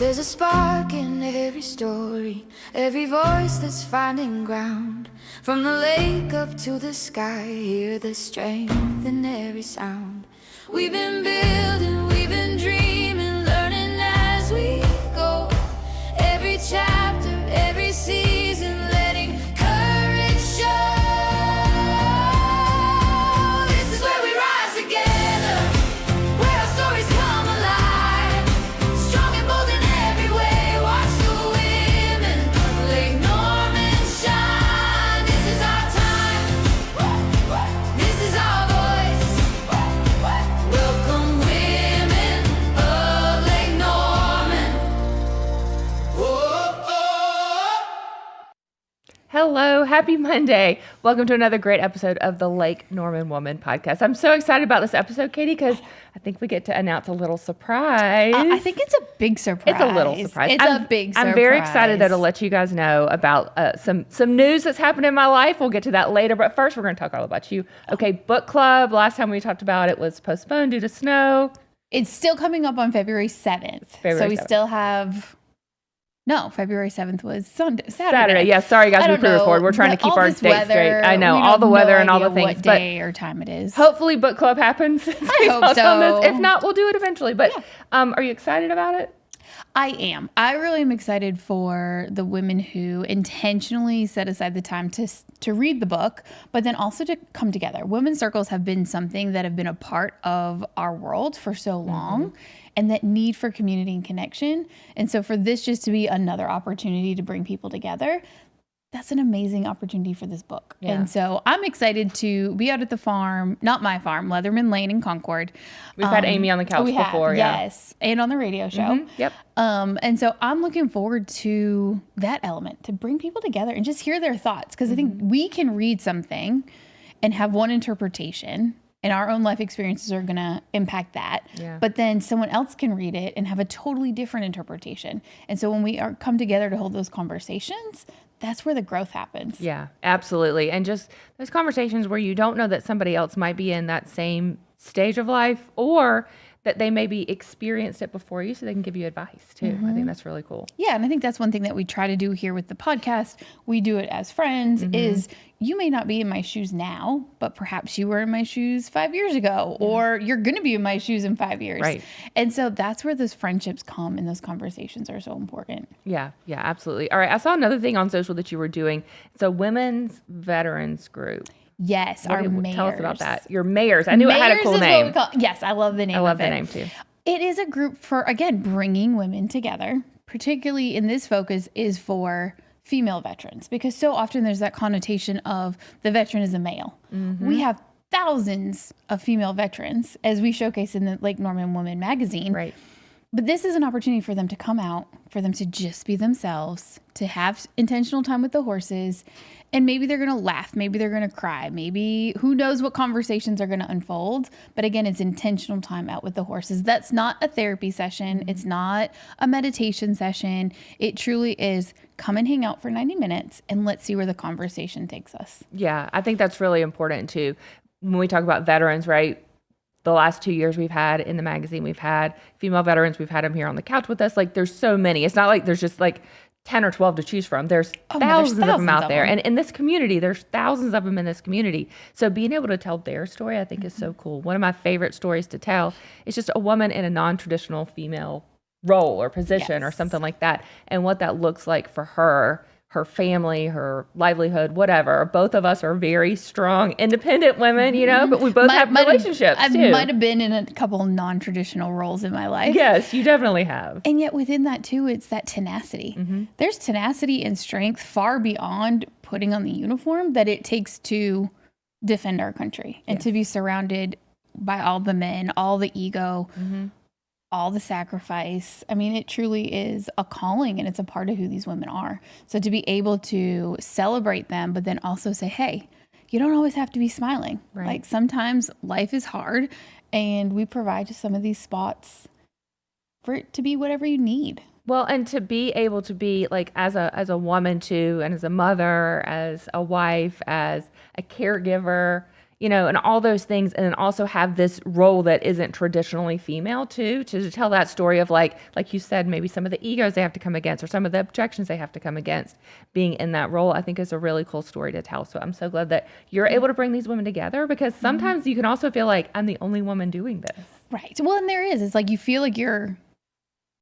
There's a spark in every story, every voice that's finding ground. From the lake up to the sky, hear the strength in every sound. We've been building, we've been dreaming, learning as we go. Every chapter, every season, letting courage show. This is where we rise together, where our stories come alive. Strong and bold in every way, watch the women of Lake Norman shine. This is our time, this is our voice. Welcome women of Lake Norman. Hello, happy Monday. Welcome to another great episode of the Lake Norman Woman podcast. I'm so excited about this episode, Katie, because I think we get to announce a little surprise. I think it's a big surprise. It's a little surprise. It's a big surprise. I'm very excited, though, to let you guys know about some news that's happened in my life. We'll get to that later, but first we're going to talk all about you. Okay, book club. Last time we talked about it was postponed due to snow. It's still coming up on February 7th. February so we 7th. still have... No, February 7th was Saturday. Yeah, sorry, guys, I we don't know. pre-record. We're trying to keep All our this dates weather, straight. I know, we all have the weather no and all the idea things. what But day or time it is. hopefully book club happens. I hope so. If not, we'll do it eventually. But are you excited about it? I am. I really am excited for the women who intentionally set aside the time to read the book, but then also to come together. Women's circles have been something that have been a part of our world for so long, and that need for community and connection. And so for this just to be another opportunity to bring people together, that's an amazing opportunity for this book. Yeah. And so I'm excited to be out at the farm, not my farm, Leatherman Lane in Concord. We've had Amy on the couch before. Yes, and on the radio show. Yep. And so I'm looking forward to that element, to bring people together and just hear their thoughts. Because I think we can read something and have one interpretation, and our own life experiences are going to impact that. Yeah. But then someone else can read it and have a totally different interpretation. And so when we come together to hold those conversations, that's where the growth happens. Yeah, absolutely. And just those conversations where you don't know that somebody else might be in that same stage of life, or that they maybe experienced it before you, so they can give you advice too. I think that's really cool. Yeah, and I think that's one thing that we try to do here with the podcast. We do it as friends, is you may not be in my shoes now, but perhaps you were in my shoes 5 years ago, or you're going to be in my shoes in 5 years. Right. And so that's where those friendships come, and those conversations are so important. Yeah, absolutely. All right, I saw another thing on social that you were doing. It's a women's veterans group. Yes, our mayors. Tell us about that. Your mayors. I knew it had a cool Mayors is name. what we call. Yes, I love the name. I love of the it. name too. It is a group for, again, bringing women together, particularly in this focus is for female veterans, because so often there's that connotation of the veteran is a male. We have thousands of female veterans, as we showcase in the Lake Norman Woman magazine. Right. But this is an opportunity for them to come out, for them to just be themselves, to have intentional time with the horses. And maybe they're going to laugh. Maybe they're going to cry. Maybe who knows what conversations are going to unfold. But again, it's intentional time out with the horses. That's not a therapy session. It's not a meditation session. It truly is come and hang out for 90 minutes and let's see where the conversation takes us. Yeah, I think that's really important too. When we talk about veterans, right? The last 2 years we've had in the magazine, we've had female veterans, we've had them here on the couch with us. Like there's so many. It's not like there's just like 10 or 12 to choose from. There's thousands of them out there. And in this community, there's thousands of them in this community. So being able to tell their story, I think is so cool. One of my favorite stories to tell is just a woman in a non-traditional female role or position or something like that. And what that looks like for her family, her livelihood, whatever. Both of us are very strong, independent women, you know, but we both have relationships too. I might have been in a couple non-traditional roles in my life. Yes, you definitely have. And yet within that too, it's that tenacity. There's tenacity and strength far beyond putting on the uniform that it takes to defend our country and to be surrounded by all the men, all the ego, all the sacrifice. I mean, it truly is a calling, and it's a part of who these women are. So to be able to celebrate them, but then also say, hey, you don't always have to be smiling. Right. Like sometimes life is hard, and we provide just some of these spots for it to be whatever you need. Well, and to be able to be like as a woman too, and as a mother, as a wife, as a caregiver, and all those things. And then also have this role that isn't traditionally female too, to tell that story of like you said, maybe some of the egos they have to come against or some of the objections they have to come against being in that role, I think is a really cool story to tell. So I'm so glad that you're able to bring these women together, because sometimes you can also feel like I'm the only woman doing this. Right. Well, and it's like you feel like you're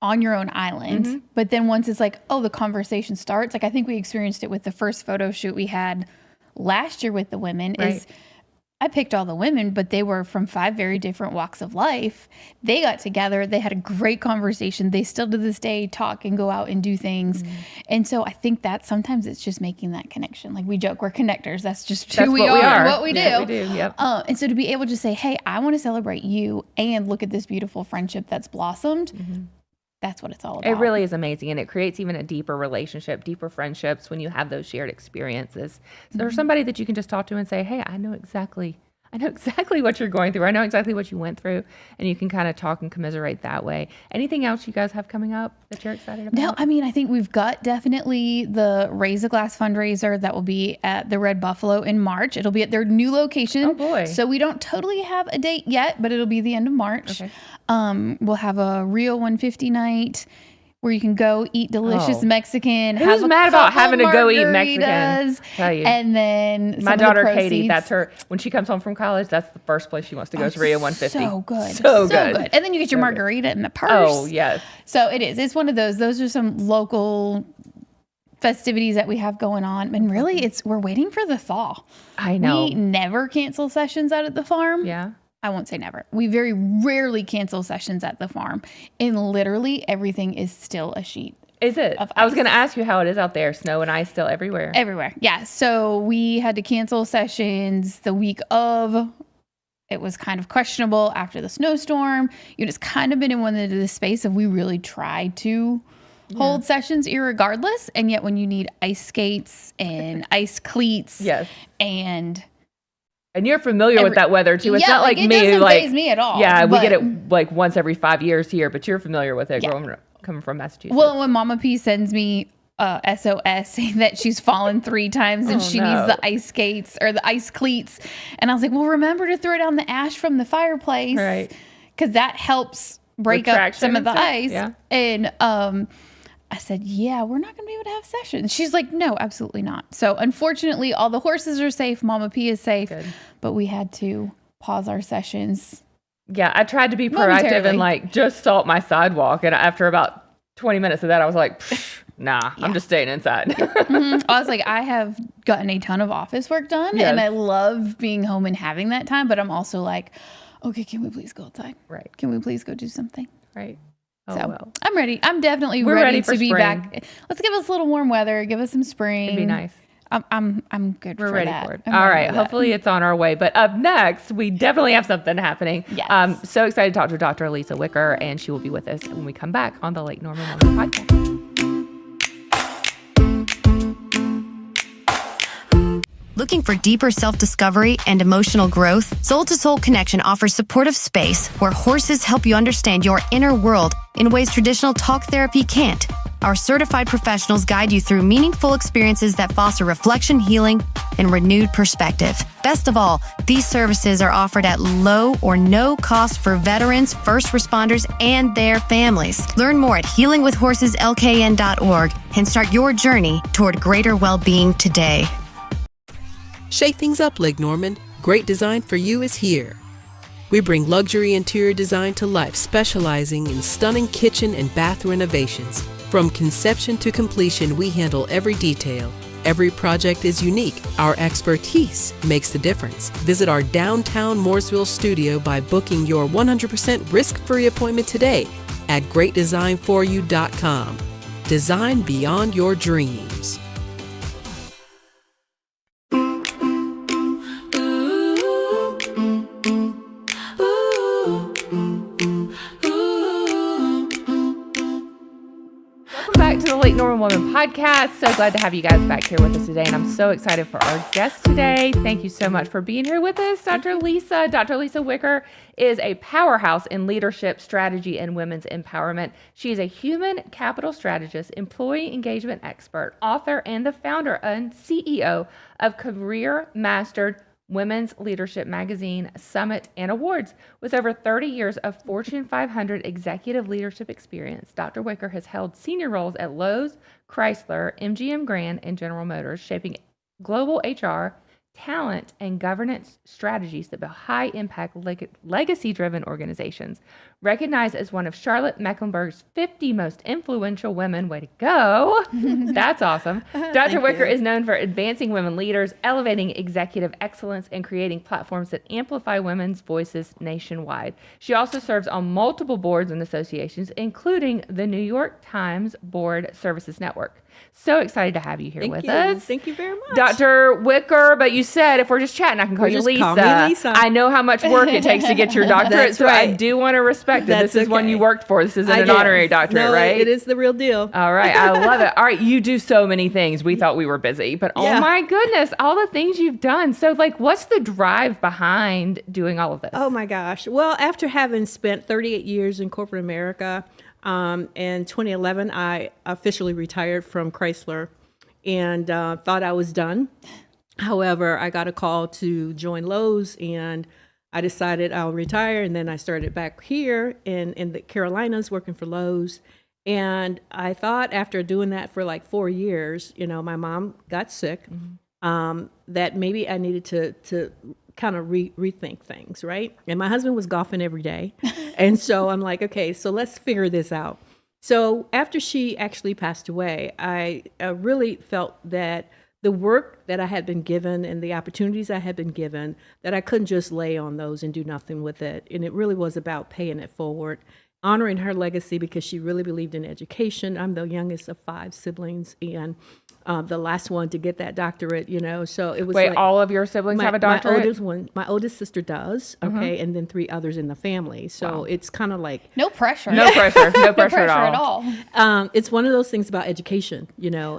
on your own island, but then once it's like, oh, the conversation starts. Like I think we experienced it with the first photo shoot we had last year with the women. Right. Is I picked all the women, but they were from 5 very different walks of life. They got together. They had a great conversation. They still to this day talk and go out and do things. And so I think that sometimes it's just making that connection. Like we joke, we're connectors. That's just who we are and what we do. Yeah, we do. Yep. And so to be able to say, hey, I want to celebrate you and look at this beautiful friendship that's blossomed. That's what it's all about. It really is amazing. And it creates even a deeper relationship, deeper friendships when you have those shared experiences. So there's somebody that you can just talk to and say, hey, I know exactly what you're going through. I know exactly what you went through. And you can kind of talk and commiserate that way. Anything else you guys have coming up that you're excited about? No, I mean, I think we've got definitely the Raise a Glass fundraiser that will be at the Red Buffalo in March. It'll be at their new location. Oh, boy. So we don't totally have a date yet, but it'll be the end of March. Okay. We'll have a Rio 150 night where you can go eat delicious Mexican. Who's mad about having to go eat Mexican? Margaritas, Tell you. And then My daughter Katie, that's her, when she comes home from college, that's the first place she wants to go to Rio 150. So good. So good. And then you get your margarita in the purse. Oh, yes. So it is. It's one of those. Those are some local festivities that we have going on. And really, we're waiting for the thaw. I know. We never cancel sessions out at the farm. Yeah. I won't say never. We very rarely cancel sessions at the farm. And literally everything is still a sheet. Is it? I was going to ask you how it is out there. Snow and ice still everywhere. Everywhere. Yeah. So we had to cancel sessions the week of. It was kind of questionable after the snowstorm. It's kind of been in one of the space of we really tried to hold sessions irregardless. And yet when you need ice skates and ice cleats and you're familiar with that weather too. It's not like it me. Doesn't faze me at all. Yeah, we get it like once every 5 years here, but you're familiar with it coming from Massachusetts. Well, when Mama P sends me SOS saying that she's fallen 3 times and she needs the ice skates or the ice cleats, and I was like, well, remember to throw down the ash from the fireplace, right? Because that helps break up some of the ice. Yeah. And I said, yeah, we're not going to be able to have sessions. She's like, no, absolutely not. So unfortunately, all the horses are safe. Mama P is safe. Good. But we had to pause our sessions. Yeah, I tried to be proactive and like just salt my sidewalk. And after about 20 minutes of that, I was like, nah, I'm just staying inside. I was like, I have gotten a ton of office work done. And I love being home and having that time. But I'm also like, okay, can we please go outside? Right. Can we please go do something? Right. Oh, so well. I'm ready. I'm definitely ready to be back. Let's give us a little warm weather. Give us some spring. It'd be nice. I'm good We're for ready that. for it. All right. Hopefully it's on our way. But up next, we definitely have something happening. Yes. So excited to talk to Dr. Lisa Wicker, and she will be with us when we come back on the Lake Norman Woman podcast. Looking for deeper self-discovery and emotional growth? Soul to Soul Connection offers supportive space where horses help you understand your inner world in ways traditional talk therapy can't. Our certified professionals guide you through meaningful experiences that foster reflection, healing, and renewed perspective. Best of all, these services are offered at low or no cost for veterans, first responders, and their families. Learn more at healingwithhorseslkn.org and start your journey toward greater well-being today. Shake things up, Lake Norman. Great design for you is here. We bring luxury interior design to life, specializing in stunning kitchen and bath renovations. From conception to completion, we handle every detail. Every project is unique. Our expertise makes the difference. Visit our downtown Mooresville studio by booking your 100% risk-free appointment today at greatdesignforyou.com. Design beyond your dreams. Back to the Lake Norman Woman podcast. So glad to have you guys back here with us today. And I'm so excited for our guest today. Thank you so much for being here with us, Dr. Lisa. Dr. Lisa Wicker is a powerhouse in leadership, strategy, and women's empowerment. She is a human capital strategist, employee engagement expert, author, and the founder and CEO of Career Mastered Women's Leadership Magazine, Summit, and awards. With over 30 years of Fortune 500 executive leadership experience, Dr. Wicker has held senior roles at Lowe's, Chrysler, MGM Grand, and General Motors, shaping global HR, talent, and governance strategies that build high-impact, legacy-driven organizations. Recognized as one of Charlotte Mecklenburg's 50 most influential women, way to go. That's awesome. Dr. Wicker is known for advancing women leaders, elevating executive excellence, and creating platforms that amplify women's voices nationwide. She also serves on multiple boards and associations, including the New York Times Board Services Network. So excited to have you here with us. Thank you very much. Dr. Wicker, but you said if we're just chatting, I can call you Just Lisa. call me Lisa. I know how much work it takes to get your doctorate, That's so I right. do want to respect it. That's This is one okay. you worked for. This isn't I an did. honorary doctorate, No, right? it is the real deal. All right. I love it. All right. You do so many things. We thought we were busy, but oh Yeah. my goodness, all the things you've done. So, like, what's the drive behind doing all of this? Oh my gosh. Well, after having spent 38 years in corporate America, in 2011, I officially retired from Chrysler and thought I was done. However, I got a call to join Lowe's and I decided I'll retire. And then I started back here in the Carolinas working for Lowe's. And I thought after doing that for like 4 years, my mom got sick, that maybe I needed to kind of rethink things, right? And my husband was golfing every day. And so I'm like, okay, so let's figure this out. So after she actually passed away, I really felt that the work that I had been given and the opportunities I had been given, that I couldn't just lay on those and do nothing with it. And it really was about paying it forward, honoring her legacy because she really believed in education. I'm the youngest of 5 siblings and the last one to get that doctorate, so it was Wait, like, all of your siblings have a doctorate? my oldest sister does, okay, and then 3 others in the family. So it's kind of like, No pressure. No pressure. No No pressure at all. it's one of those things about education,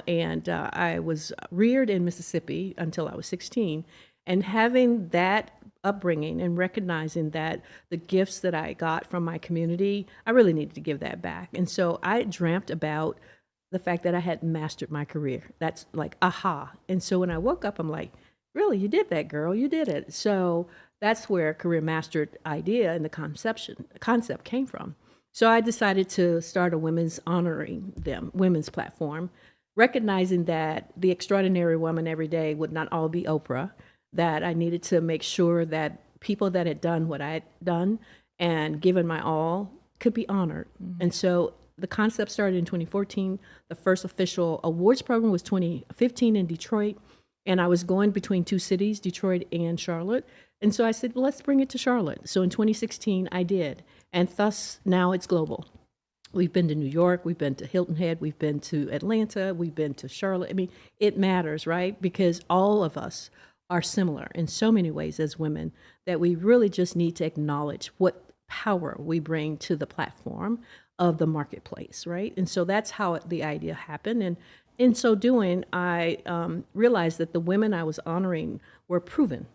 and I was reared in Mississippi until I was 16, and having that upbringing and recognizing that the gifts that I got from my community, I really needed to give that back. And so I dreamt about the fact that I had mastered my career. That's like, aha. And so when I woke up, I'm like, really, you did that, girl, you did it. So that's where career mastered idea and the concept came from. So I decided to start a women's platform, recognizing that the extraordinary woman every day would not all be Oprah, that I needed to make sure that people that had done what I had done and given my all could be honored. And so the concept started in 2014. The first official awards program was 2015 in Detroit. And I was going between 2 cities, Detroit and Charlotte. And so I said, well, let's bring it to Charlotte. So in 2016, I did. And thus, now it's global. We've been to New York, we've been to Hilton Head, we've been to Atlanta, we've been to Charlotte. I mean, it matters, right? Because all of us are similar in so many ways as women that we really just need to acknowledge what power we bring to the platform of the marketplace, right? And so that's how the idea happened. And in so doing, I realized that the women I was honoring were proven,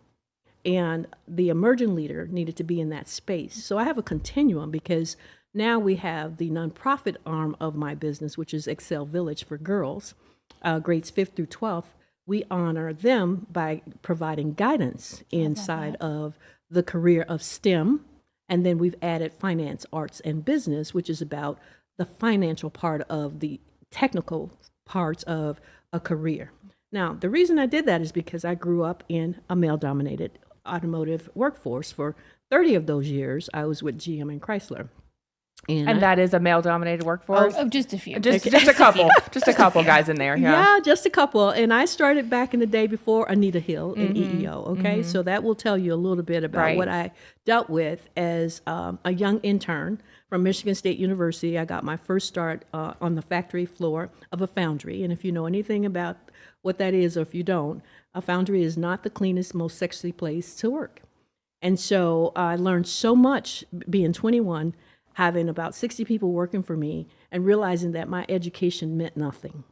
and the emerging leader needed to be in that space. So I have a continuum because now we have the nonprofit arm of my business, which is Excel Village for girls, grades 5th through 12th. We honor them by providing guidance inside of the career of STEM. And then we've added finance, arts, and business, which is about the financial part of the technical parts of a career. Now, the reason I did that is because I grew up in a male-dominated automotive workforce. For 30 of those years, I was with GM and Chrysler. And that is a male-dominated workforce? Oh, just a few. Just a couple. Just a couple guys in there. Yeah, just a couple. And I started back in the day before Anita Hill in EEO, okay? So that will tell you a little bit about what I dealt with as a young intern from Michigan State University. I got my first start on the factory floor of a foundry. And if you know anything about what that is, or if you don't, a foundry is not the cleanest, most sexy place to work. And so I learned so much being 21, having about 60 people working for me and realizing that my education meant nothing,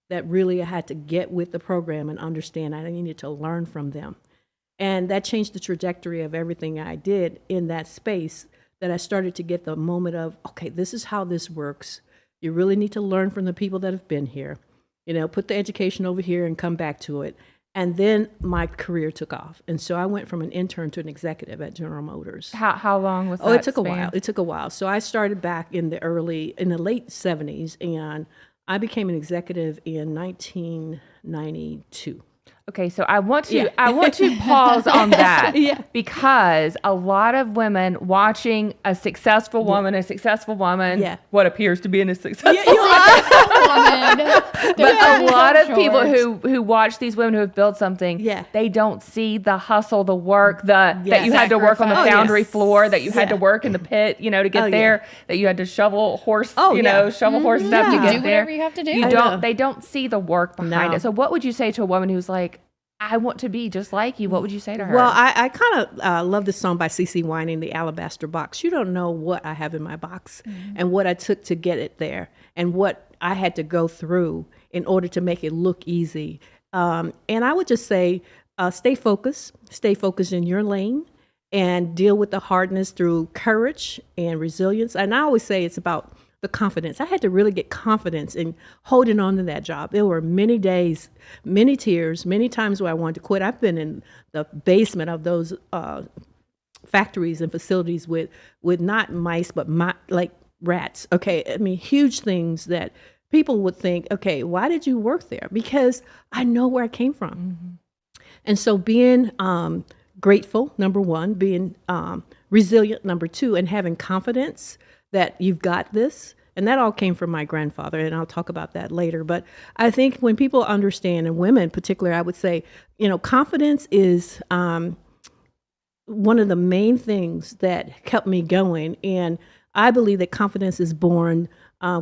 that really I had to get with the program and understand I needed to learn from them. And that changed the trajectory of everything I did in that space, that I started to get the moment of, okay, this is how this works. You really need to learn from the people that have been here. Put the education over here and come back to it. And then my career took off. And so I went from an intern to an executive at General Motors. How long was that? Oh, it took a span? while. It took a while. So I started back in the late 70s, and I became an executive in 1992. Okay, so I want to pause on that Yeah. because a lot of women watching a successful woman, Yeah. what appears to be a successful Woman. but a lot of people who watch these women who have built something, Yeah. they don't see the hustle, the work, that you had to work on the Sacrifice. foundry yes. floor, that you had to Yeah. work in the pit, to get Oh, there, that you had to shovel horse, yeah. shovel horse stuff to Yeah. get Do there. whatever you have to do. You I don't. They don't see the work behind No. it. So, what would you say to a woman who's like, I want to be just like you? What would you say to her? Well, I kind of love this song by CeCe Winans, The Alabaster Box. You don't know what I have in my box and what I took to get it there and what I had to go through in order to make it look easy. And I would just say, stay focused in your lane, and deal with the hardness through courage and resilience. And I always say it's about the confidence. I had to really get confidence in holding on to that job. There were many days, many tears, many times where I wanted to quit. I've been in the basement of those factories and facilities with not mice, but like rats. Okay, I mean, huge things that people would think, okay, why did you work there? Because I know where I came from. Mm-hmm. And so being grateful, number one, being resilient, number two, and having confidence that you've got this. And that all came from my grandfather, and I'll talk about that later. But I think when people understand, and women particularly, I would say, confidence is one of the main things that kept me going. And I believe that confidence is born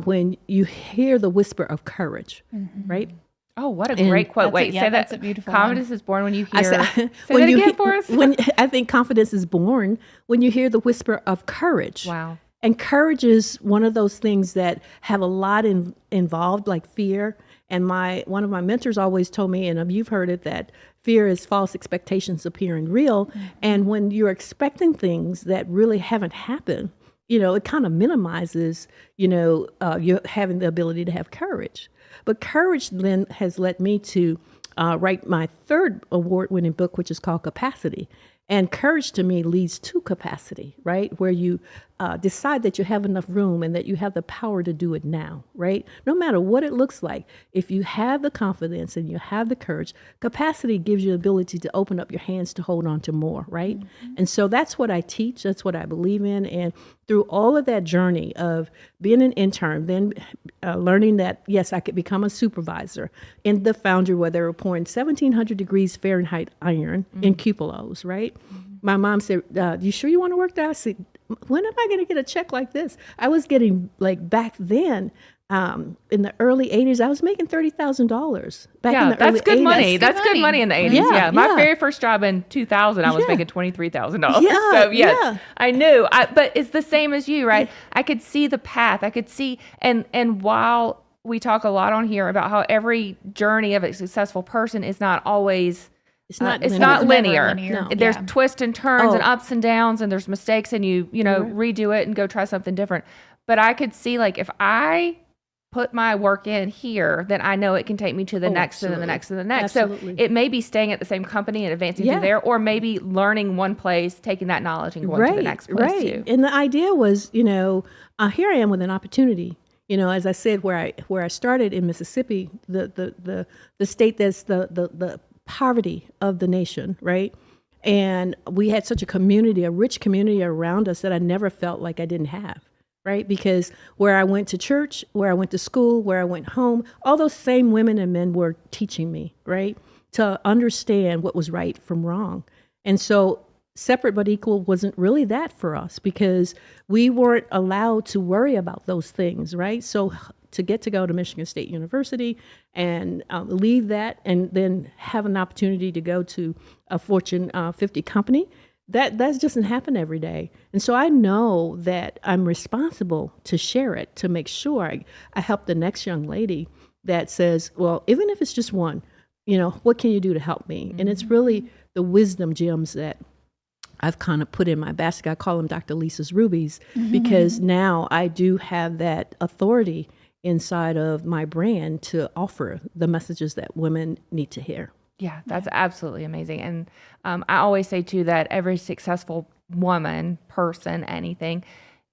when you hear the whisper of courage, right? oh, what a great quote. Wait, say that. That's a beautiful Confidence is born when you hear. Say when that you again he- for us. I think confidence is born when you hear the whisper of courage. Wow. And courage is one of those things that have a lot involved, like fear. And one of my mentors always told me, and you've heard it, that fear is false expectations appearing real. Mm-hmm. And when you're expecting things that really haven't happened, it kind of minimizes, you having the ability to have courage. But courage then has led me to write my third award-winning book, which is called Capacity. And courage to me leads to capacity, right? Where you decide that you have enough room and that you have the power to do it now, right? No matter what it looks like, if you have the confidence and you have the courage, capacity gives you the ability to open up your hands to hold on to more, right? Mm-hmm. And so that's what I teach. That's what I believe in. And through all of that journey of being an intern, then learning that, yes, I could become a supervisor in the foundry where they were pouring 1,700 degrees Fahrenheit iron in cupolas, right? Mm-hmm. My mom said, you sure you want to work there? I said, when am I going to get a check like this? I was getting, back then, in the early 80s, I was making $30,000. Yeah, that's good money. That's good money in the 80s. Yeah, My yeah. very first job in 2000, I was making $23,000. Yeah, So yes, yeah. I knew. But it's the same as you, right? I could see the path. I could see, and while we talk a lot on here about how every journey of a successful person is not always. It's not it's linear. not linear. No. There's Yeah. twists and turns and Oh. ups and downs, and there's mistakes, and you redo it and go try something different. But I could see, if I put my work in here, then I know it can take me to the next and then the absolutely. next and the next. Absolutely. So it may be staying at the same company and advancing Yeah. through there, or maybe learning one place, taking that knowledge and going to the next place too. And the idea was, here I am with an opportunity. As I said, where I started in Mississippi, the state that's the poverty of the nation, right? And we had such a rich community around us that I never felt like I didn't have, right? Because where I went to church, where I went to school, where I went home, all those same women and men were teaching me, right? To understand what was right from wrong. And so separate but equal wasn't really that for us because we weren't allowed to worry about those things, right? So to get to go to Michigan State University and leave that and then have an opportunity to go to a Fortune 50 company, that doesn't happen every day. And so I know that I'm responsible to share it, to make sure I help the next young lady that says, well, even if it's just one, what can you do to help me? Mm-hmm. And it's really the wisdom gems that I've kind of put in my basket. I call them Dr. Lisa's rubies because now I do have that authority inside of my brand to offer the messages that women need to hear. Yeah, that's absolutely amazing. And I always say too that every successful woman, person, anything,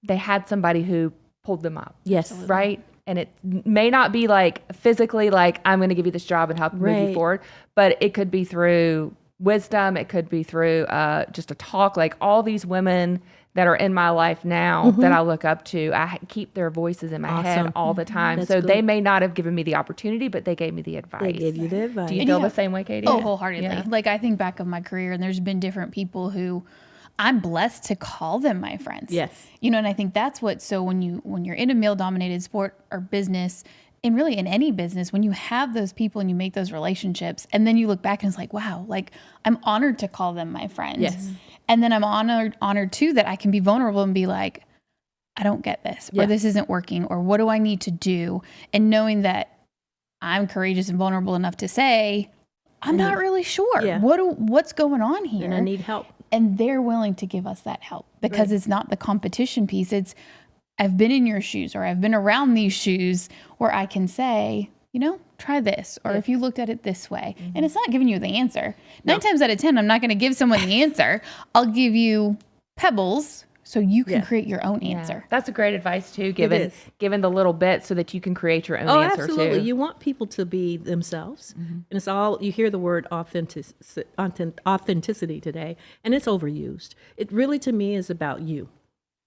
they had somebody who pulled them up. Yes. Right? And it may not be like physically like, I'm going to give you this job and help move you Right. forward, but it could be through wisdom. It could be through just a talk. Like all these women that are in my life now that I look up to, I keep their voices in my head Awesome. all the time. That's So they good. may not have given me the opportunity, but they gave me the advice. They gave you the advice. Do you And feel you the have- same way, Katie? Oh, wholeheartedly. Yeah. Like I think back of my career, and there's been different people who I'm blessed to call them my friends. Yes. You know, and I think that's what. So when you're in a male dominated sport or business, and really in any business, when you have those people and you make those relationships, and then you look back and it's like, wow, like I'm honored to call them my friend. Yes. And then I'm honored too that I can be vulnerable and be like, I don't get this, or Yeah. this isn't working, or what do I need to do? And knowing that I'm courageous and vulnerable enough to say, I'm not really sure. Yeah. What's going on here? And I need help. And they're willing to give us that help because it's not the competition piece. It's I've been in your shoes, or I've been around these shoes, where I can say, you know, try this, or if you looked at it this way. And it's not giving you the answer. 9 times out of 10, I'm not going to give someone the answer. I'll give you pebbles so you can Yeah. create your own Yeah. answer. That's a great advice too, is. given the little bit so that you can create your own Oh, answer absolutely. too. You want people to be themselves. And it's all, you hear the word authenticity today, and it's overused. It really, to me, is about you,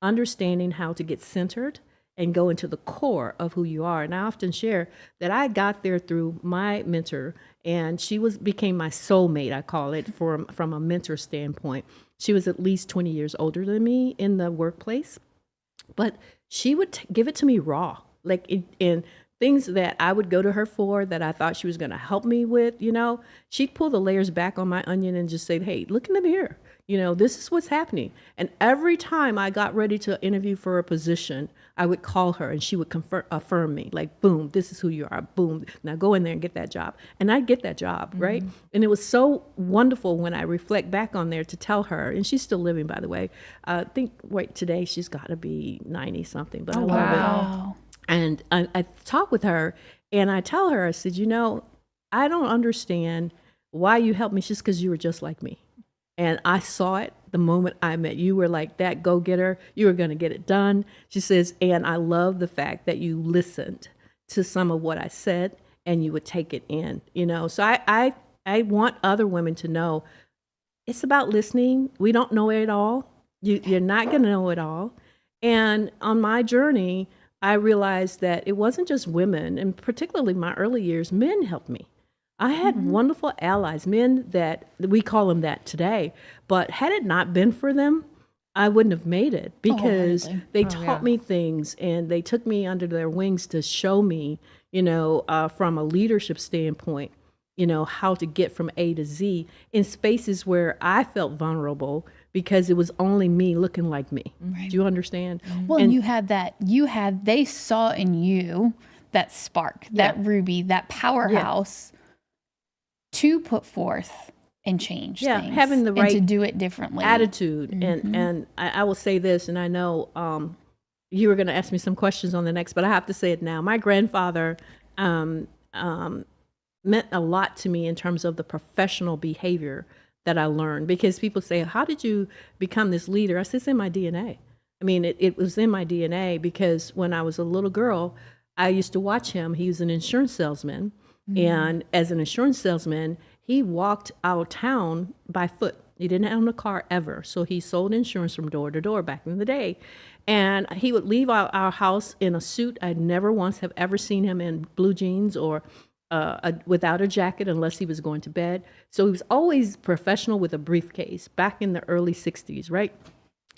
understanding how to get centered and go into the core of who you are. And I often share that I got there through my mentor, and she became my soulmate, I call it, from a mentor standpoint. She was at least 20 years older than me in the workplace, but she would give it to me raw, like in things that I would go to her for that I thought she was going to help me with. You know, she'd pull the layers back on my onion and just say, hey, look in the mirror. You know, this is what's happening. And every time I got ready to interview for a position, I would call her and she would affirm me, like, boom, this is who you are. Boom. Now go in there and get that job. And I'd get that job, right? And it was so wonderful when I reflect back on there to tell her, and she's still living, by the way. I think, today she's got to be 90 something, but I love it. Wow. And I talk with her and I tell her, I said, you know, I don't understand why you helped me. It's just because you were just like me. And I saw it the moment I met you. Were like that go-getter. You were going to get it done. She says, and I love the fact that you listened to some of what I said and you would take it in, you know. So I want other women to know it's about listening. We don't know it all. You're not going to know it all. And on my journey, I realized that it wasn't just women, and particularly my early years, men helped me. I had wonderful allies, men that we call them that today, but had it not been for them, I wouldn't have made it because wholeheartedly. they taught me things and they took me under their wings to show me, you know, from a leadership standpoint, you know, how to get from A to Z in spaces where I felt vulnerable because it was only me looking like me. Do you understand? Well, and they saw in you that spark, that ruby, that powerhouse to put forth and change things. Having the and right to do it differently. attitude. And I will say this, and I know you were going to ask me some questions on the next, but I have to say it now. My grandfather meant a lot to me in terms of the professional behavior that I learned, because people say, how did you become this leader? I said, it's in my DNA. I mean, it was in my DNA because when I was a little girl, I used to watch him. He was an insurance salesman. And as an insurance salesman, he walked out of town by foot. He didn't own a car ever. So he sold insurance from door to door back in the day. And he would leave our house in a suit. I'd never once have ever seen him in blue jeans or without a jacket unless he was going to bed. So he was always professional with a briefcase back in the early 60s, right?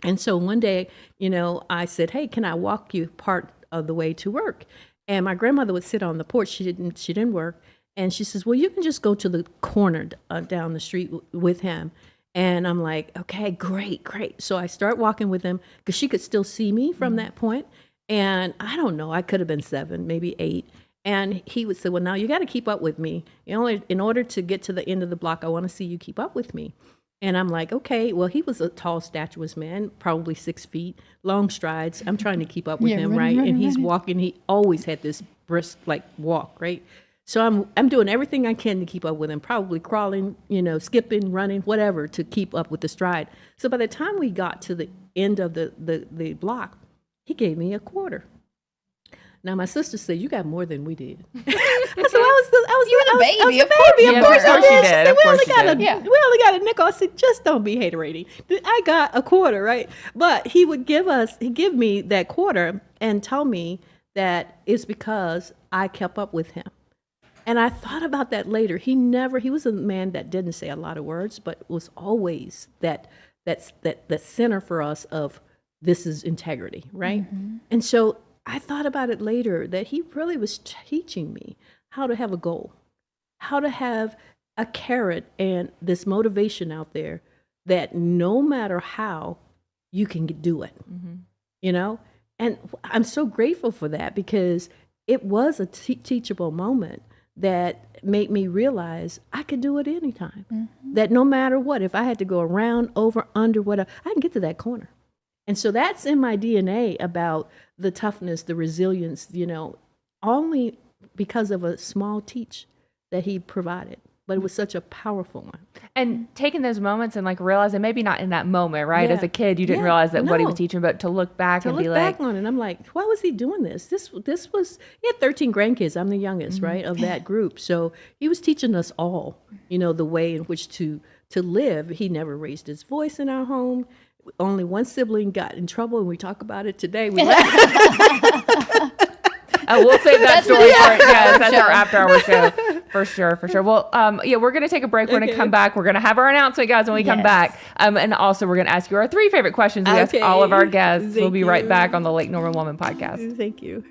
And so one day, you know, I said, hey, can I walk you part of the way to work? And my grandmother would sit on the porch. She didn't work. And she says, well, you can just go to the corner down the street with him. And I'm like, okay, great. So I start walking with him because she could still see me from that point. And I don't know, I could have been 7, maybe 8. And he would say, well, now you got to keep up with me. In order to get to the end of the block, I want to see you keep up with me. And I'm like, okay, well, he was a tall, statuesque man, probably 6 feet, long strides. I'm trying to keep up with him, right? And he's walking. He always had this brisk, like, walk, right? So I'm doing everything I can to keep up with him, probably crawling, skipping, running, whatever, to keep up with the stride. So by the time we got to the end of the block, he gave me a quarter. Now my sister said, "You got more than we did." I said, You were the baby. Of course baby. you Of course were. I Of course you did. She did. said, Of "We course only you got did. Yeah. we only got a nickel." I said, "Just don't be hater-rating." I got a quarter, right? But he'd give me that quarter and tell me that it's because I kept up with him. And I thought about that later. He was a man that didn't say a lot of words, but was always that center for us of this is integrity, right? And so I thought about it later that he really was teaching me how to have a goal, how to have a carrot and this motivation out there that no matter how, you can do it, And I'm so grateful for that because it was a teachable moment that made me realize I could do it anytime. That no matter what, if I had to go around, over, under, whatever, I can get to that corner. And so that's in my DNA about the toughness, the resilience, only because of a small teach that he provided. But it was such a powerful one. And taking those moments and like realizing, maybe not in that moment, right? Yeah. As a kid, you didn't Yeah. realize that what he was No. teaching, but to look back To and look be back like, on it, I'm like, why was he doing this? This was, he had 13 grandkids. I'm the youngest, right, of that group. So he was teaching us all, the way in which to live. He never raised his voice in our home. Only one sibling got in trouble, and we talk about it today. We laugh. we'll save that That's story the for that's show. our after-hour show for sure. Well, we're gonna take a break. We're gonna come back. We're gonna have our announcement, guys, when we come Yes. back. And also we're gonna ask you our 3 favorite questions we ask Okay. all of our guests. We'll Thank be right you. back on the Lake Norman Woman podcast. Thank you.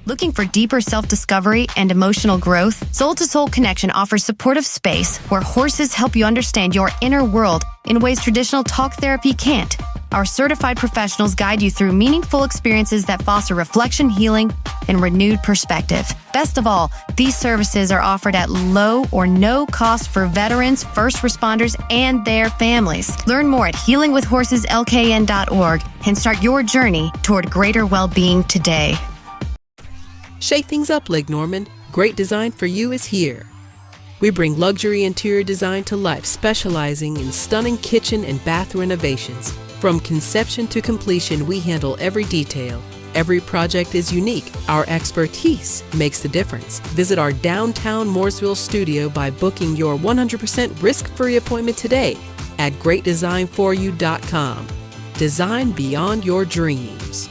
Looking for deeper self-discovery and emotional growth? Soul to Soul Connection offers supportive space where horses help you understand your inner world in ways traditional talk therapy can't. Our certified professionals guide you through meaningful experiences that foster reflection, healing, and renewed perspective. Best of all, these services are offered at low or no cost for veterans, first responders, and their families. Learn more at healingwithhorseslkn.org and start your journey toward greater well-being today. Shake things up, Lake Norman. Great design for you is here. We bring luxury interior design to life, specializing in stunning kitchen and bath renovations. From conception to completion, we handle every detail. Every project is unique. Our expertise makes the difference. Visit our downtown Mooresville studio by booking your 100% risk-free appointment today at greatdesignforyou.com. Design beyond your dreams.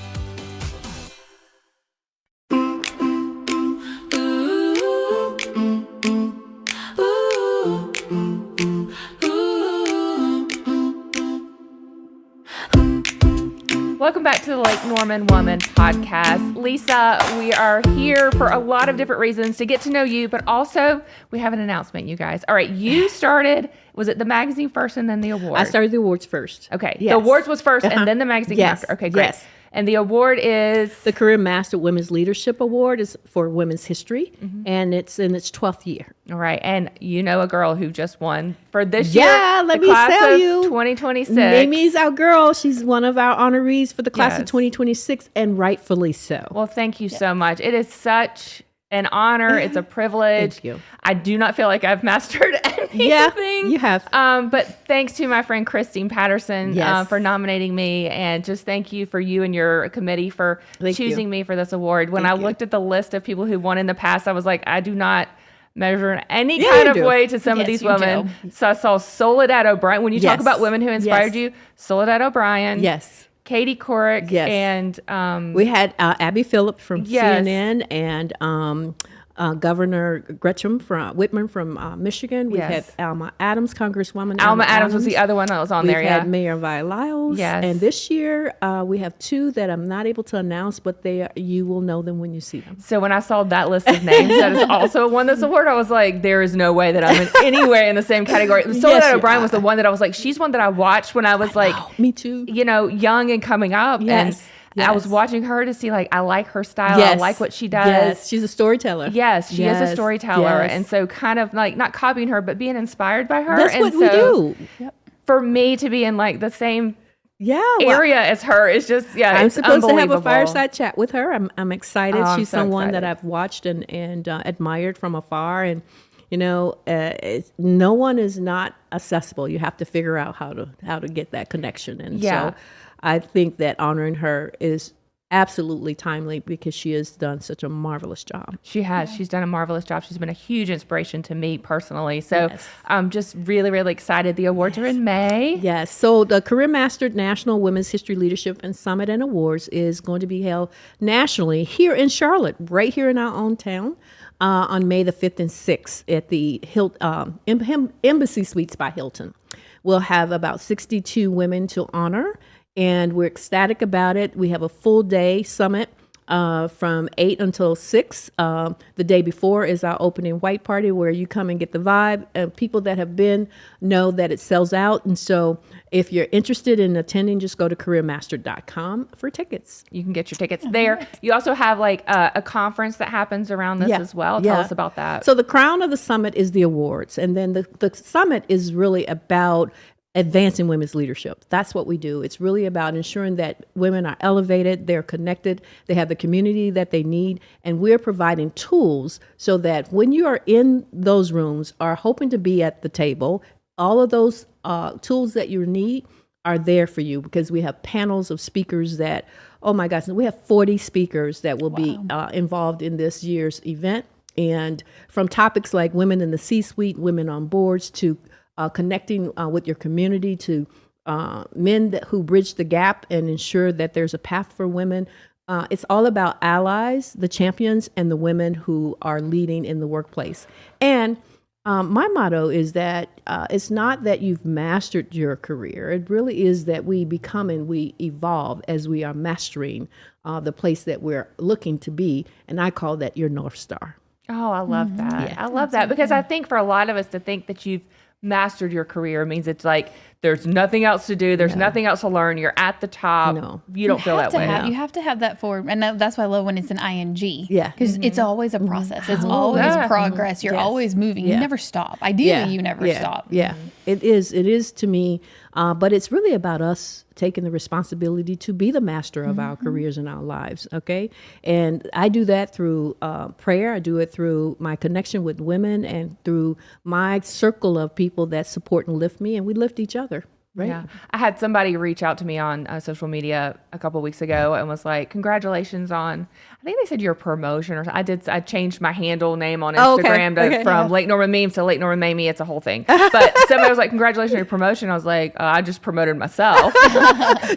Welcome back to the Lake Norman Woman podcast. Lisa, we are here for a lot of different reasons to get to know you, but also we have an announcement, you guys. All right, you started, was it the magazine first and then the award? I started the awards first. Okay, Yes. the awards was first and then the magazine Yes. after. Okay, great. Yes. And the award is? The Career Master Women's Leadership Award is for women's history, and it's in its 12th year. All right, and you know a girl who just won for this Yeah, year. let the me class tell of you. 2026. Mamie's our girl. She's one of our honorees for the class Yes. of 2026, and rightfully so. Well, thank you so much. It is such an honor. It's a privilege. Thank you. I do not feel like I've mastered anything. Yeah, you have. But thanks to my friend Christine Patterson Yes. for nominating me, and just thank you for you and your committee for Thank you. choosing me for this award. When Thank I you. looked at the list of people who won in the past, I was like, I do not measure in any Yeah, kind you of do. way to some of Yes, these you women. So I saw Soledad O'Brien. When you talk Yes. about women who inspired Yes. you, Soledad O'Brien, Yes. Katie Couric, Yes. and We had Abby Phillip from Yes. CNN and Governor Gretchen Whitman from Michigan. We've Yes. had Alma Adams, Congresswoman. Alma Adams was the other one that was on We've there. Yeah. had Mayor Vi Lyles. Yes. And this year we have 2 that I'm not able to announce, but you will know them when you see them. So when I saw that list of names that is also won this award, I was like, there is no way that I'm in anywhere in the same category. Soledad you O'Brien are. was the one that I was like, she's one that I watched when I was like, Me too. young and coming up. Yes. And I was Yes. watching her to see, like, I like her style. I like what she does. Yes, she's a storyteller. Yes, she is a Yes, storyteller. yes. And so kind of like not copying her, but being inspired by her. That's and what we do. for me to be in like the same area as her is just, I'm it's supposed to have a unbelievable. fireside chat with her. I'm excited. Oh, I'm She's so someone that excited. I've watched and admired from afar. And, no one is not accessible. You have to figure out how to get that connection. And Yeah. so I think that honoring her is absolutely timely because she has done such a marvelous job. She has. She's done a marvelous job. She's been a huge inspiration to me personally. So Yes. I'm just really, really excited. The awards are in May. Yes. So the Career Master National Women's History Leadership and Summit and Awards is going to be held nationally here in Charlotte, right here in our own town, on May the 5th and 6th at the Embassy Suites by Hilton. We'll have about 62 women to honor, and we're ecstatic about it. We have a full day summit from 8 until 6. The day before is our opening white party where you come and get the vibe. People that have been know that it sells out. And so if you're interested in attending, just go to careermaster.com for tickets. You can get your tickets there. You also have like a conference that happens around this as well. Tell us about that. So the crown of the summit is the awards. And then the summit is really about advancing women's leadership. That's what we do. It's really about ensuring that women are elevated, they're connected, they have the community that they need, and we're providing tools so that when you are in those rooms, are hoping to be at the table, all of those tools that you need are there for you because we have panels of speakers that, oh my gosh, we have 40 speakers that will be involved in this year's event. And from topics like women in the C-suite, women on boards, to connecting with your community, to men who bridge the gap and ensure that there's a path for women. It's all about allies, the champions, and the women who are leading in the workplace. And my motto is that it's not that you've mastered your career. It really is that we become and we evolve as we are mastering the place that we're looking to be. And I call that your North Star. Oh, I love that. I love that because I think for a lot of us to think that you've mastered your career means it's like there's nothing else to do. There's nothing else to learn. You're at the top. No. You don't feel that way. You have to have that forward. And that's why I love when it's an ing. Yeah. Because it's always a process. It's always progress. You're always moving. You never stop. Ideally, you never stop. Yeah, it is. It is to me. But it's really about us taking the responsibility to be the master of our careers and our lives. Okay. And I do that through prayer. I do it through my connection with women and through my circle of people that support and lift me, and we lift each other. Right. Yeah. I had somebody reach out to me on social media a couple of weeks ago and was like, congratulations on, I think they said your promotion or something. I changed my handle name on Instagram from Lake Norman Memes to Lake Norman Mamie. It's a whole thing. But somebody was like, congratulations on your promotion. I was like, I just promoted myself.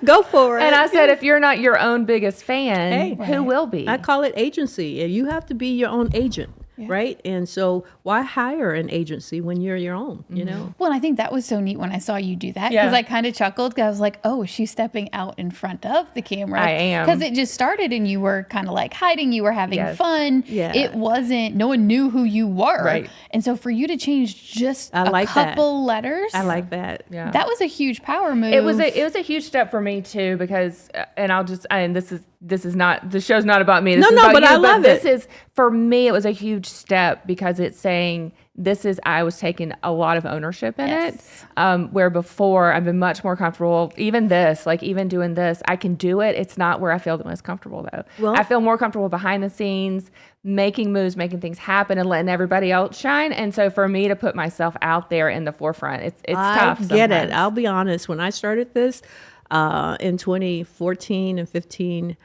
Go for it. And I said, if you're not your own biggest fan, who will be? I call it agency. You have to be your own agent. Right. And so why hire an agency when you're your own, you know? Well, and I think that was so neat when I saw you do that because I kind of chuckled because I was like, oh, is she stepping out in front of the camera? I am. Because it just started and you were kind of like hiding, you were having fun. Yeah. It wasn't, no one knew who you were. Right. And so for you to change just I like a couple letters. I like that. Yeah. That was a huge power move. It was a huge step for me too because, and this is not, the show's not about me. This is about but you, I love this it. is, for me, it was a huge step because it's saying I was taking a lot of ownership in it. Where before I've been much more comfortable, even doing this, I can do it. It's not where I feel the most comfortable though. Well, I feel more comfortable behind the scenes, making moves, making things happen and letting everybody else shine. And so for me to put myself out there in the forefront, it's tough. I get it. sometimes. I'll be honest. When I started this in 2014 and 15,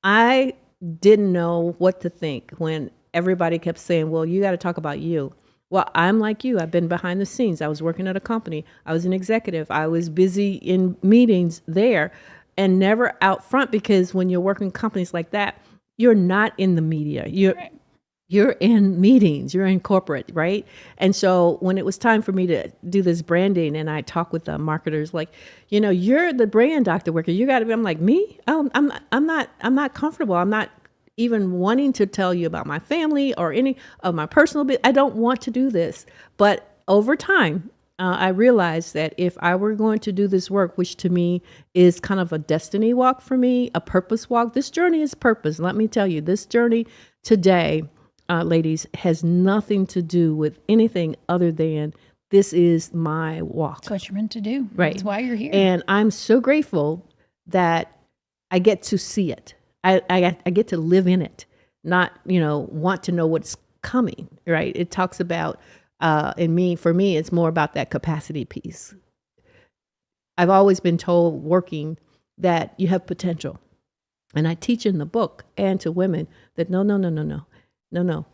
I didn't know what to think when everybody kept saying, well, you got to talk about you. Well, I'm like you. I've been behind the scenes. I was working at a company. I was an executive. I was busy in meetings there and never out front because when you're working companies like that, you're not in the media. You're in meetings, you're in corporate, right? And so when it was time for me to do this branding and I talk with the marketers, like, you're the brand, Dr. Wicker, you got to be, I'm like, me? Oh, I'm not comfortable. I'm not even wanting to tell you about my family or any of my personal business. I don't want to do this. But over time, I realized that if I were going to do this work, which to me is kind of a destiny walk for me, a purpose walk, this journey is purpose. Let me tell you, this journey today, ladies, has nothing to do with anything other than this is my walk. That's what you're meant to do. Right. That's why you're here. And I'm so grateful that I get to see it. I get to live in it, not, want to know what's coming, right? It talks about, for me, it's more about that capacity piece. I've always been told working that you have potential. And I teach in the book and to women that no,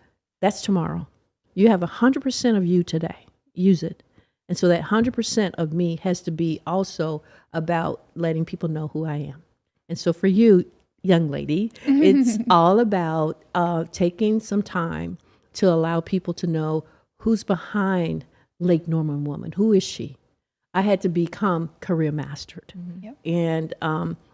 that's tomorrow. You have 100% of you today. Use it. And so that 100% of me has to be also about letting people know who I am. And so for you, young lady, it's all about taking some time to allow people to know who's behind Lake Norman Woman. Who is she? I had to become career mastered. Yep. And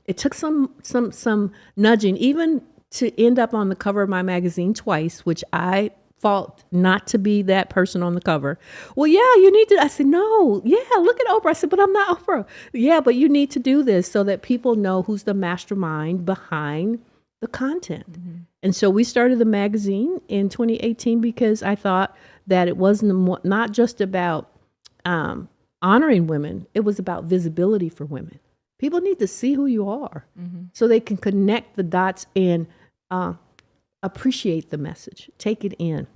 it took some nudging, even to end up on the cover of my magazine twice, which I fought not to be that person on the cover. Well, yeah, you need to. I said, no, yeah, look at Oprah. I said, but I'm not Oprah. Yeah, but you need to do this so that people know who's the mastermind behind the content. Mm-hmm. And so we started the magazine in 2018 because I thought that it wasn't not just about honoring women. It was about visibility for women. People need to see who you are so they can connect the dots and appreciate the message, take it in,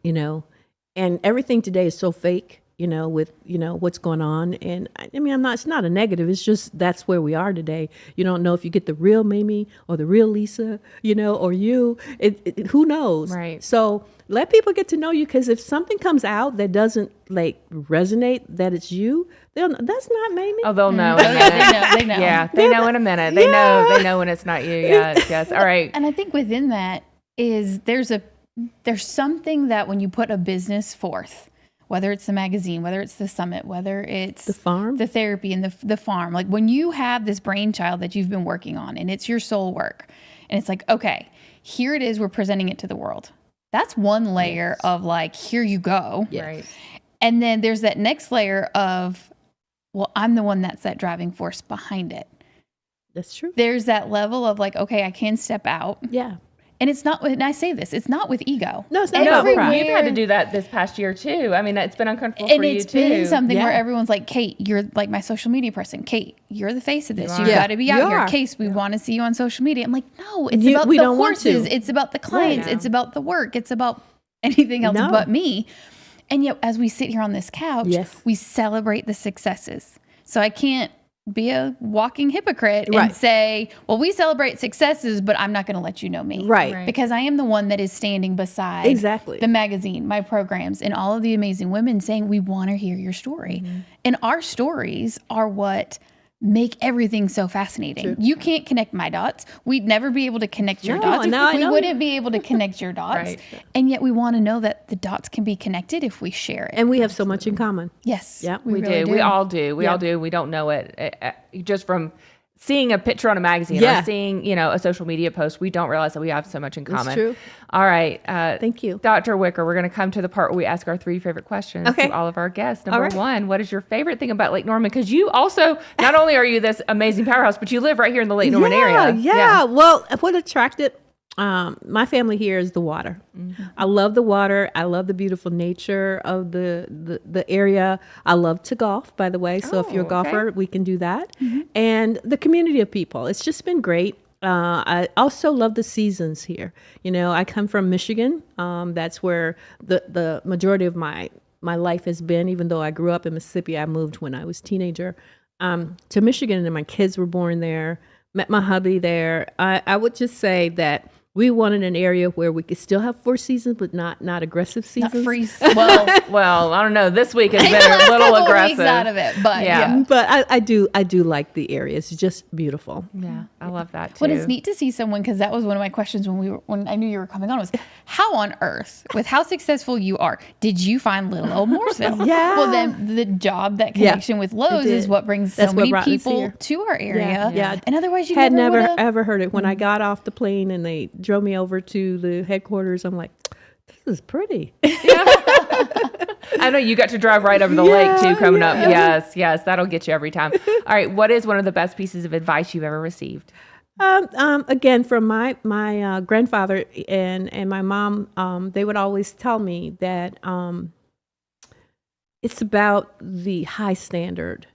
and everything today is so fake, with, what's going on. And I mean, it's not a negative. It's just, that's where we are today. You don't know if you get the real Mamie or the real Lisa, or you, who knows? Right. So let people get to know you, because if something comes out that doesn't resonate, that it's you, that's not Mamie. Oh, they'll know in a minute. They know. Yeah, they know in a minute. They know when it's not you. Yes. All right. And I think within that is there's something that when you put a business forth, whether it's the magazine, whether it's the summit, whether it's the farm, the therapy, and the farm, like when you have this brainchild that you've been working on and it's your soul work, and it's like, okay, here it is, we're presenting it to the world. That's one layer of here you go. Yes. Right. And then there's that next layer of, well, I'm the one that's that driving force behind it. That's true. There's that level of okay, I can step out. Yeah. And it's not, and I say this, it's not with ego. No, it's not about pride. You've had to do that this past year too. I mean, it's been uncomfortable and for you it's too. been something where Yeah. everyone's like, Kate, you're like my social media person. Kate, you're the face of this. You You've are. got to be out You here. are. Kate, we want to see you on social media. I'm like, no, it's You- about we the don't want to. horses. It's about the clients. Right. It's about the work. It's about anything else No. but me. And yet, as we sit here on this couch, Yes. we celebrate the successes. So I can't be a walking hypocrite Right. and say, well, we celebrate successes, but I'm not going to let you know me. Right. Because I am the one that is standing beside Exactly. the magazine, my programs, and all of the amazing women saying, we want to hear your story. And our stories are what make everything so fascinating. You can't connect my dots. We'd never be able to connect your No, dots. no, I We know. wouldn't be able to connect your dots. Right. And yet we want to know that the dots can be connected if we share it. And we have so much in common. Yes. Yeah, We really do. We all do. We Yeah. all do. We don't know it. Just from seeing a picture on a magazine Yeah. or seeing, a social media post, we don't realize that we have so much in common. true. All right. Thank you. Dr. Wicker, we're going to come to the part where we ask our 3 favorite questions Okay. to all of our guests. All Number right. 1, what is your favorite thing about Lake Norman? Because you also, not only are you this amazing powerhouse, but you live right here in the Lake Norman area. Yeah. Well, what attracted my family here is the water. I love the water. I love the beautiful nature of the area. I love to golf, by the way. So if you're a Oh, okay. golfer, we can do that. And the community of people. It's just been great. I also love the seasons here. I come from Michigan. That's where the majority of my life has been. Even though I grew up in Mississippi, I moved when I was a teenager to Michigan, and my kids were born there. Met my hubby there. I would just say that we wanted an area where we could still have 4 seasons, but not aggressive Not seasons. freeze. Well, Well, I don't know. This week has been take the last a little couple aggressive. weeks out of it, but Yeah. yeah. But I do like the area. It's just beautiful. Yeah, I love that too. But it's neat to see someone, because that was one of my questions when I knew you were coming on, was how on earth, with how successful you are, did you find little old Mooresville? Yeah. Well, then the job, that connection with Lowe's did. is what brings That's so what many brought us people here. to our area. Yeah. And otherwise you Had never never would've- ever heard it. When I got off the plane and they drove me over to the headquarters, I'm like, this is pretty. I know you got to drive right over the lake too coming up. yeah. Yes, that'll get you every time. All right, what is one of the best pieces of advice you've ever received? Again, from my grandfather and my mom, they would always tell me that it's about the high standard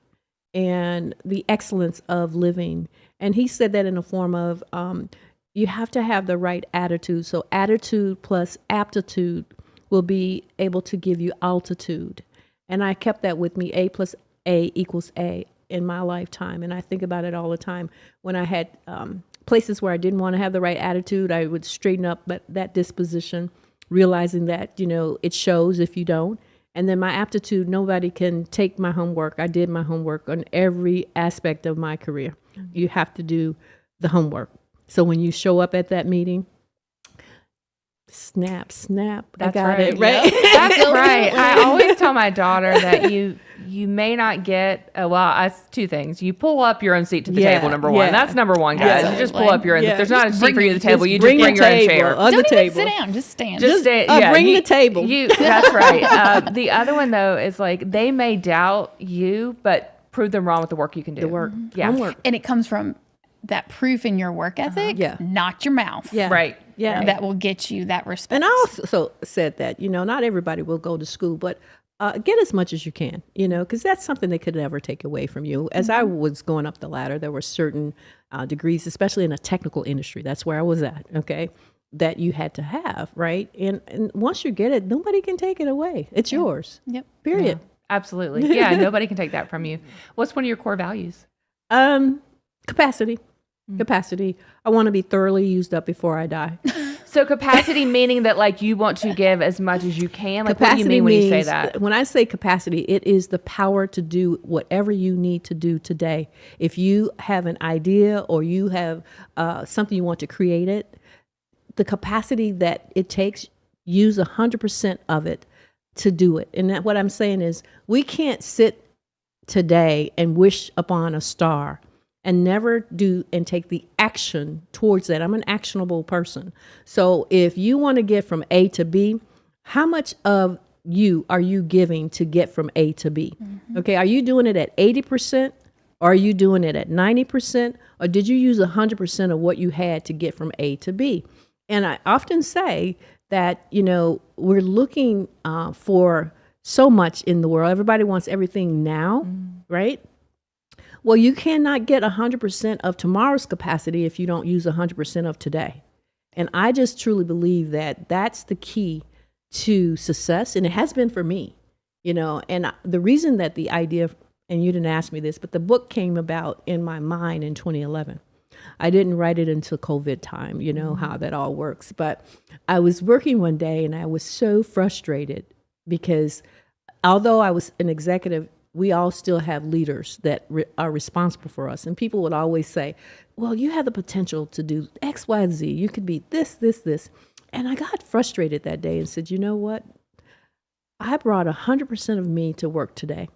and the excellence of living. And he said that in the form of you have to have the right attitude. So attitude plus aptitude will be able to give you altitude. And I kept that with me, A plus A equals A in my lifetime. And I think about it all the time. When I had places where I didn't want to have the right attitude, I would straighten up that disposition, realizing that, it shows if you don't. And then my aptitude, nobody can take my homework. I did my homework on every aspect of my career. You have to do the homework. So when you show up at that meeting, snap, That's I got right. it, right? Yep. That's right. I always tell my daughter that you may not get, it's two things. You pull up your own seat to the table, number one. Yeah. That's number one, guys. Yeah. You just pull up your own. Yeah. If there's not a seat for you at the table, you just bring bring your own table chair. on Don't the even table. sit down. Just stand. Just stay, bring the table. That's right. The other one, though, is like they may doubt you, but prove them wrong with the work you can do. The work. Yeah. Homework. and it comes from that proof in your work ethic, Yeah. not your mouth. Yeah. Right. Yeah. That will get you that respect. And I also said that, not everybody will go to school, but get as much as you can, because that's something they could never take away from you. As I was going up the ladder, there were certain degrees, especially in a technical industry. That's where I was at, okay, that you had to have, right? And once you get it, nobody can take it away. It's yours. Yep. Period. Absolutely. Yeah. Nobody can take that from you. What's one of your core values? Capacity. Capacity. I want to be thoroughly used up before I die. So capacity meaning that like you want to give as much as you can. Like what do you mean when you say that? When I say capacity, it is the power to do whatever you need to do today. If you have an idea or you have something you want to create it, the capacity that it takes, use 100% of it to do it. And what I'm saying is we can't sit today and wish upon a star and never do and take the action towards that. I'm an actionable person. So if you want to get from A to B, how much of you are you giving to get from A to B? Okay, are you doing it at 80%? Or are you doing it at 90%? Or did you use 100% of what you had to get from A to B? And I often say that, we're looking for so much in the world. Everybody wants everything now, right? Well, you cannot get 100% of tomorrow's capacity if you don't use 100% of today. And I just truly believe that that's the key to success. And it has been for me, and the reason that the idea, and you didn't ask me this, but the book came about in my mind in 2011. I didn't write it until COVID time, how that all works. But I was working one day and I was so frustrated because although I was an executive, we all still have leaders that are responsible for us. And people would always say, well, you have the potential to do X, Y, Z. You could be this. And I got frustrated that day and said, you know what? I brought 100% of me to work today,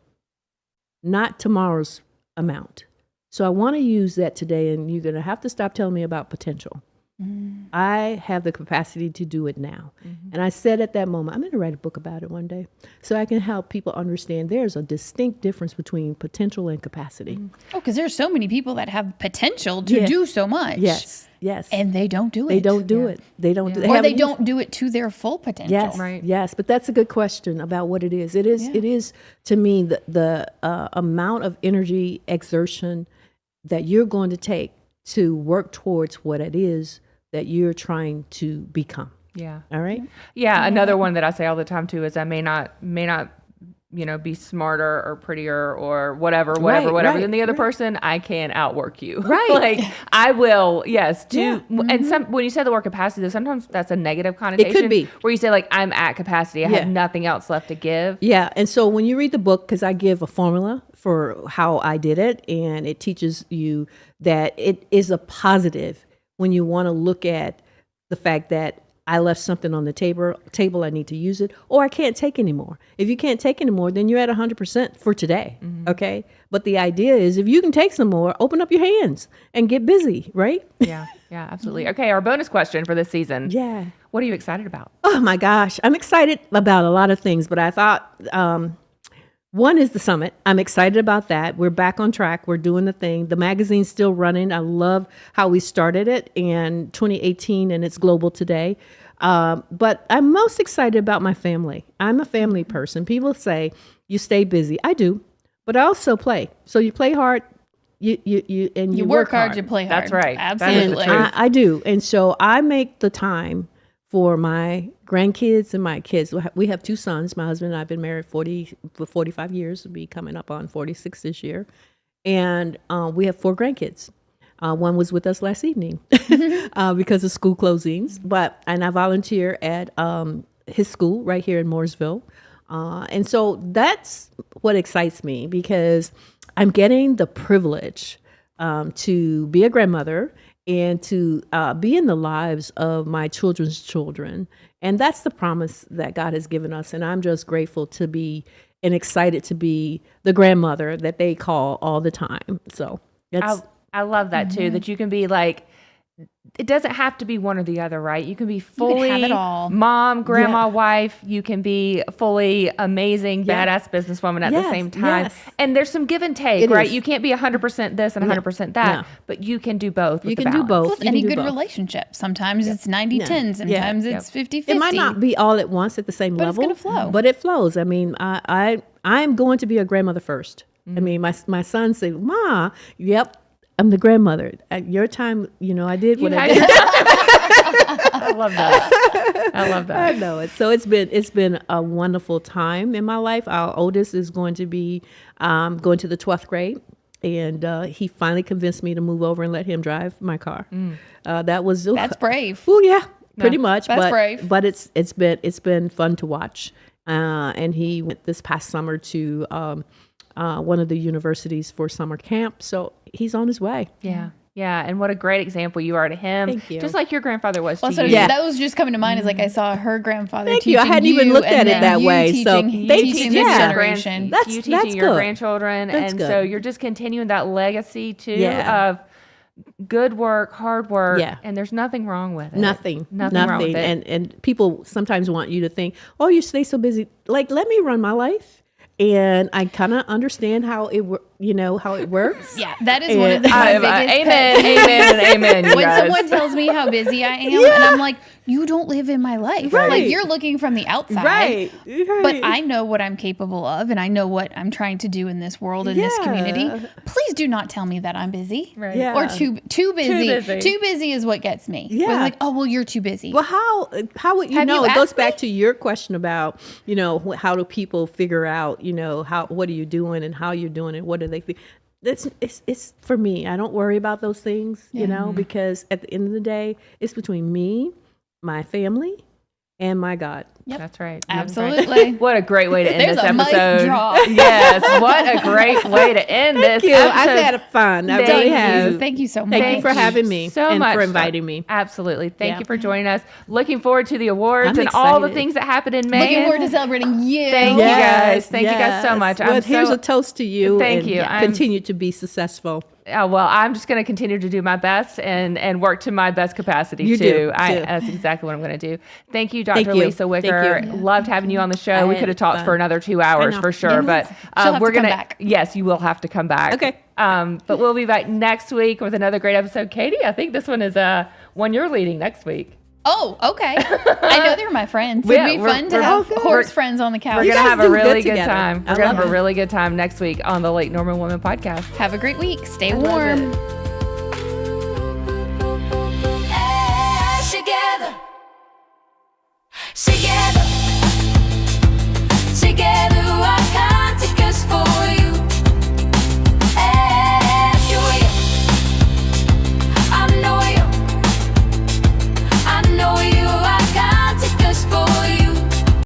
not tomorrow's amount. So I want to use that today, and you're going to have to stop telling me about potential. I have the capacity to do it now. And I said at that moment, I'm going to write a book about it one day so I can help people understand there's a distinct difference between potential and capacity. Oh, because there's so many people that have potential to do so much. Yes. And they don't do it. They don't do it. They don't do it. Or they don't do it to their full potential. Yes, Right. yes, but that's a good question about what it is. It is to me the amount of energy exertion that you're going to take to work towards what it is that you're trying to become. Yeah. All right. Yeah. Another one that I say all the time too is I may not, be smarter or prettier or whatever Right, than the other person. I can outwork you. Right. Like I will. Yes. Yeah. And when you say the word capacity, though, sometimes that's a negative connotation. be. Where you say like, I'm at capacity. I Yeah. have nothing else left to give. Yeah, and so when you read the book, because I give a formula for how I did it, and it teaches you that it is a positive when you want to look at the fact that I left something on the table, I need to use it, or I can't take anymore. If you can't take anymore, then you're at 100% for today, okay? But the idea is if you can take some more, open up your hands and get busy, right? Yeah. Yeah, absolutely. Okay. Our bonus question for this season. Yeah. What are you excited about? Oh my gosh, I'm excited about a lot of things, but I thought one is the summit. I'm excited about that. We're back on track. We're doing the thing. The magazine's still running. I love how we started it in 2018 and it's global today. But I'm most excited about my family. I'm a family person. People say you stay busy. I do, but I also play. So you play hard. You work hard, you play hard. That's right. Absolutely. I do. And so I make the time for my grandkids and my kids. We have 2 sons. My husband and I have been married for 45 years. We'll be coming up on 46 this year. And we have 4 grandkids. One was with us last evening because of school closings. And I volunteer at his school right here in Mooresville. And so that's what excites me, because I'm getting the privilege to be a grandmother and to be in the lives of my children's children. And that's the promise that God has given us. And I'm just grateful to be and excited to be the grandmother that they call all the time. So I love that too, that you can be like, it doesn't have to be one or the other, right? You can be fully have it all. mom, grandma, wife. You can be fully amazing, badass businesswoman at the same time. Yes. And there's some give and take, It right? is. You can't be 100% this and 100% that, but you can do both. You with the can do balance. both. With You any can do good both. relationship. Sometimes it's 90-10. Sometimes it's 50-50. It might not be all at once at the same But it's level. gonna flow. But it flows. I mean, I'm going to be a grandmother first. I mean, my son said, "Ma, yep, I'm the grandmother. At your time, I did what I did." I love that. I love that. I know it. So it's been a wonderful time in my life. Our oldest is going to be going to the 12th grade, and he finally convinced me to move over and let him drive my car. That's brave. Oh yeah, pretty much. That's brave. But it's been fun to watch. And he went this past summer to one of the universities for summer camp. So he's on his way. Yeah. Yeah. And what a great example you are to him. Thank you. Just like your grandfather was Well, to so you. that was just coming to mind. Is like I saw her grandfather Thank teaching you. I hadn't even looked and at it then that you way. So teaching, thank teaching you. this Yeah. generation. That's you teaching your good. grandchildren. That's and good. so you're just continuing that legacy too Yeah. of good work, hard work. Yeah. And there's nothing wrong with it. Nothing wrong with it. And people sometimes want you to think, oh, you stay so busy. Like, let me run my life. And I kind of understand how it works. Yeah, that is one of the my biggest amen, amen, and amen. You when guys. someone tells me how busy I am, and I'm like, you don't live in my life. Right. Like, you're looking from the outside. Right. But I know what I'm capable of, and I know what I'm trying to do in this world, in this community. Please do not tell me that I'm busy. Right. Yeah. Or too busy. busy. Too busy is what gets me. Yeah. We're like, oh, well, you're too busy. Well, how would you Have know? you It goes asked back me? to your question about, how do people figure out, what are you doing and how you're doing it? What do they think? It's for me. I don't worry about those things, because at the end of the day, it's between me, my family, and my God. Yep. That's right. Absolutely. What a great way to end There's this a mic episode. drop. Yes. What a great way to end this Thank you. episode. I've had fun. I Thank really you. have. Thank you so much. Thank you for having me so and much for inviting me. Absolutely. Thank Yeah. you for joining us. Looking forward to the awards I'm and all the excited. things that happened in May. Looking forward to celebrating you. Thank you guys. Thank you guys so yes. much. Well, I'm here's so- a toast to you. Thank and you. I'm- Continue to be successful. Well, I'm just going to continue to do my best and work to my best capacity You too. do, too. That's exactly what I'm going to do. Thank you, Dr. Thank you. Lisa Wicker. Thank you. Loved having you on the show. We had could have talked fun. for another 2 hours know. for sure, Yeah. but She'll have we're to come gonna. back. Yes, you will have to come back. Okay. But we'll be back next week with another great episode. Katie, I think this one is one you're leading next week. Oh, okay. I know they're my friends. Yeah, It'd be we're- fun to we're- have oh, horse good. friends on the couch. We're You gonna guys have a do really good good together. time. I We're gonna love have a it. really good time next week on the Late Norman Woman podcast. Have a great week. Stay love warm. it.